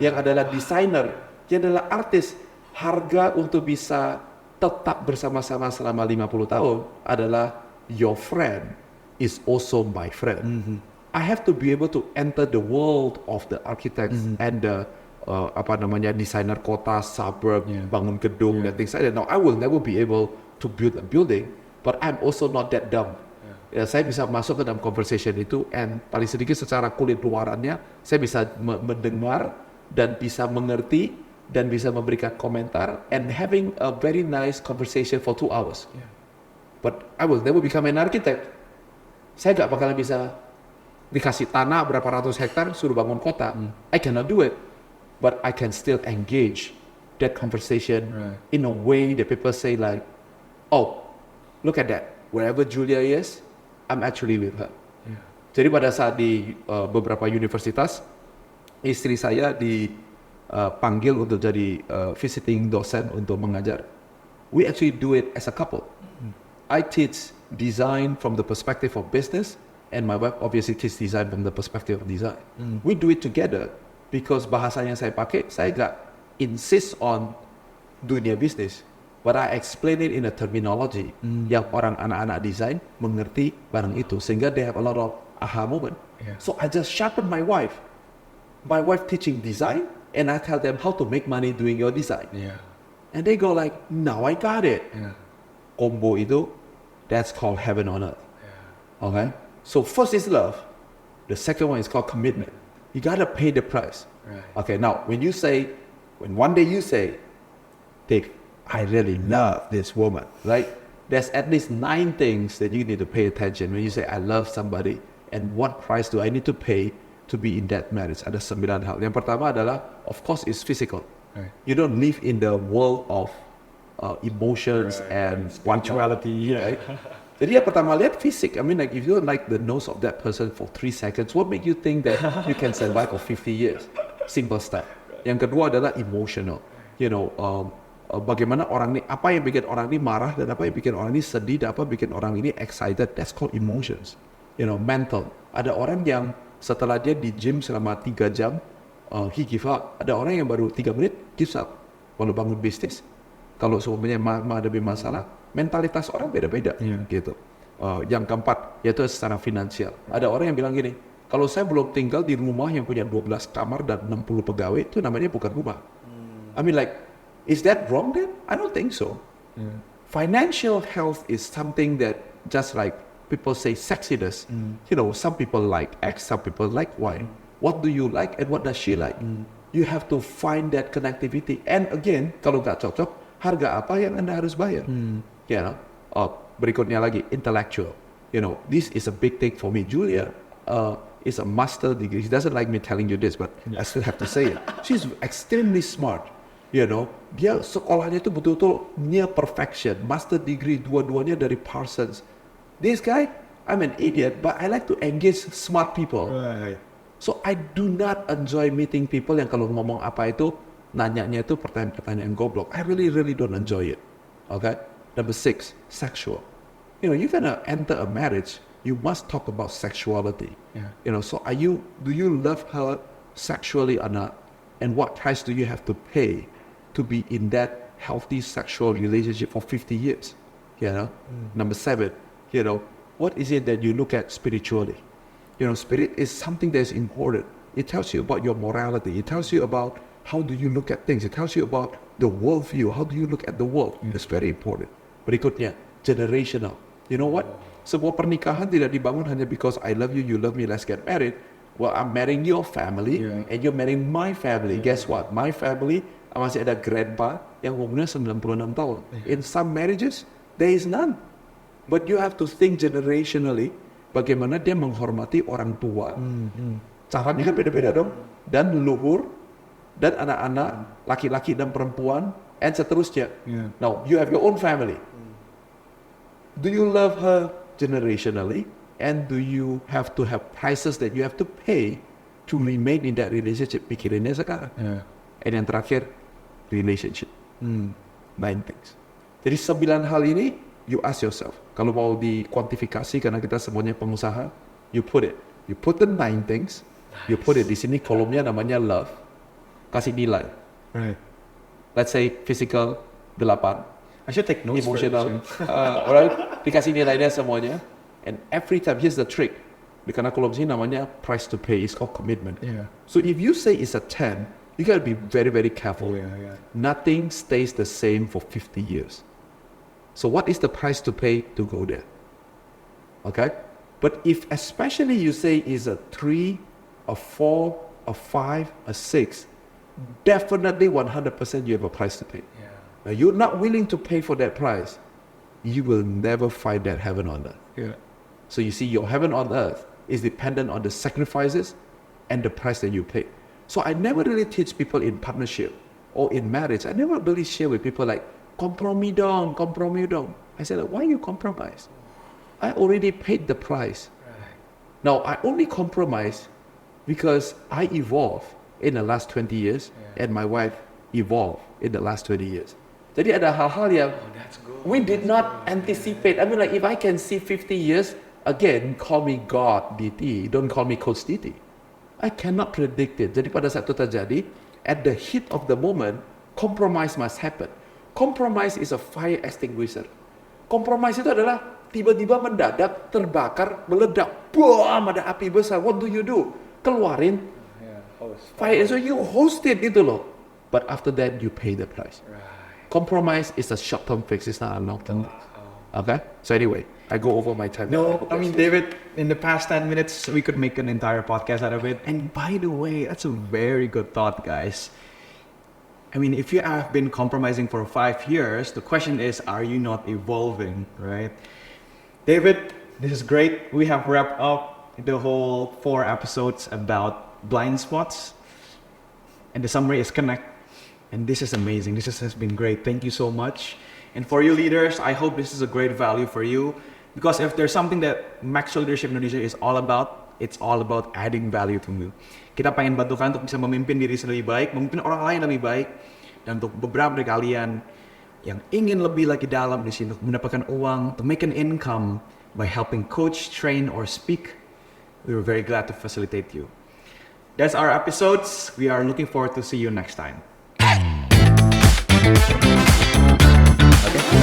yang adalah desainer, yang adalah artis. Harga untuk bisa tetap bersama-sama selama 50 tahun adalah your friend is also my friend. I have to be able to enter the world of the architects and the desainer kota, suburb, bangun gedung, and things like that. Now I will never be able to build a building, but I'm also not that dumb. Ya, saya bisa masuk ke dalam conversation itu, and paling sedikit secara kulit luarannya, saya bisa mendengar dan bisa mengerti dan bisa memberikan komentar, and having a very nice conversation for 2 hours. But I will never become an architect. Saya gak bakalan bisa dikasih tanah berapa ratus hektar suruh bangun kota. I cannot do it, but I can still engage that conversation in a way that people say like, oh, look at that, wherever Julia is, I'm actually with her. Jadi pada saat di beberapa universitas, istri saya dipanggil untuk jadi visiting dosen untuk mengajar. we actually do it as a couple. I teach design from the perspective of business, and my wife obviously teach design from the perspective of design. We do it together because bahasa yang saya pakai, saya gak insist on dunia bisnis, but I explain it in a terminology yang orang anak-anak design mengerti barang itu, sehingga they have a lot of aha moment. Yeah. So I just sharpen my wife. My wife teaching design, and I tell them how to make money doing your design. Yeah. And they go like, now I got it. Yeah. Combo itu, that's called heaven on earth. Yeah. Okay? So first is love. The second one is called commitment. You gotta pay the price. Right. Okay, now when one day you say, Dave, I really love this woman, right? There's at least 9 things that you need to pay attention when you say, I love somebody, and what price do I need to pay to be in that marriage? Ada 9 hal. Yang pertama adalah, of course, is physical. Right. You don't live in the world of emotions and Punctuality. right? Jadi yang pertama lihat fisik. I mean, like if you don't like the nose of that person for 3 seconds, what make you think that you can survive for 50 years? Simple stuff. Yang kedua adalah emotional. You know, bagaimana orang ini, apa yang bikin orang ini marah dan apa yang bikin orang ini sedih dan apa yang bikin orang ini excited. That's called emotions. You know, mental. Ada orang yang setelah dia di gym selama 3 jam, he give up. Ada orang yang baru 3 menit gives up. Walau bangun bisnis, kalau semuanya menghadapi masalah, mentalitas orang beda-beda, gitu. Yang keempat, yaitu secara finansial. Ada orang yang bilang gini, kalau saya belum tinggal di rumah yang punya 12 kamar dan 60 pegawai, itu namanya bukan rumah. I mean like, is that wrong then? I don't think so. Financial health is something that just like people say sexiness. You know, some people like X, some people like Y. What do you like and what does she like? You have to find that connectivity. And again, kalau nggak cocok, harga apa yang Anda harus bayar? You know? Berikutnya lagi, intellectual. You know, this is a big thing for me. Julia is a master degree. She doesn't like me telling you this, but I still have to say it. She's extremely smart. You know, dia sekolahnya itu betul-betul near perfection. Master degree dua-duanya dari Parsons. This guy, I'm an idiot, but I like to engage smart people. Right. So I do not enjoy meeting people yang kalau ngomong apa itu, nanyanya itu pertanyaan-pertanyaan goblok. I really don't enjoy it. Okay? Number 6, sexual. You know, you're gonna enter a marriage, you must talk about sexuality. Yeah. You know, so do you love her sexually or not? And what price do you have to pay to be in that healthy sexual relationship for 50 years? You know? Number 7, you know, what is it that you look at spiritually? You know, spirit is something that is important. It tells you about your morality. It tells you about how do you look at things. It tells you about the worldview. How do you look at the world? It's very important. Berikutnya, generational. You know what? Sebuah pernikahan tidak dibangun hanya because I love you, you love me, let's get married. Well, I'm marrying your family and you're marrying my family. Guess what? My family, masih ada grandpa yang umurnya 96 tahun. In some marriages, there is none. But you have to think generationally. Bagaimana dia menghormati orang tua. Caranya kan beda-beda dong. Dan leluhur, dan anak-anak, laki-laki dan perempuan, and seterusnya. Now, you have your own family. Do you love her generationally? And do you have to have prices that you have to pay to remain in that relationship? Pikirinnya sekarang. And yang terakhir, relationship. 9 things. Jadi 9 hal ini, you ask yourself, kalau mau dikuantifikasi karena kita semuanya pengusaha, you put the 9 things, you put it di sini kolomnya namanya love, kasih nilai. Right. Let's say physical 8, I should take notes. emotional, alright, dikasih nilainya semuanya, and every time here's the trick, di karena kolom sini namanya price to pay, it's called commitment. Yeah. So if you say it's a 10, you gotta be very careful. Yeah. Nothing stays the same for 50 years. So what is the price to pay to go there? Okay? But if especially you say is a 3, a 4, a 5, a 6, definitely 100% you have a price to pay. Yeah. Now you're not willing to pay for that price, you will never find that heaven on earth. Yeah. So you see, your heaven on earth is dependent on the sacrifices and the price that you pay. So I never really teach people in partnership or in marriage. I never really share with people like, compromise dong. I said, why you compromise? I already paid the price. Right. Now, I only compromise because I evolved in the last 20 years and my wife evolved in the last 20 years. Jadi ada hal-hal yang That's good. we did not anticipate. I mean, like if I can see 50 years, again, call me God, DT, don't call me Coach DT. I cannot predict it. Jadi pada saat itu terjadi, at the heat of the moment, compromise must happen. Compromise is a fire extinguisher. Compromise itu adalah tiba-tiba mendadak, terbakar, meledak, bam, ada api besar. What do? Keluarin fire, so you host it itu loh. But after that, you pay the price. Compromise is a short-term fix, it's not a long-term fix. Okay? So anyway, I go over my time. No, I mean, David, in the past 10 minutes, we could make an entire podcast out of it. And by the way, that's a very good thought, guys. I mean, if you have been compromising for 5 years, the question is, are you not evolving, right? David, this is great. We have wrapped up the whole 4 episodes about blind spots. And the summary is connect. And this is amazing. This has been great. Thank you so much. And for you leaders, I hope this is a great value for you. Because if there's something that Maxwell Leadership Indonesia is all about, it's all about adding value to you. Kita pengen bantu kalian untuk bisa memimpin diri sendiri lebih baik, memimpin orang lain lebih baik. Dan untuk beberapa dari kalian yang ingin lebih lagi dalam di sini, untuk mendapatkan uang, to make an income by helping coach, train, or speak, we were very glad to facilitate you. That's our episodes. We are looking forward to see you next time. Okay.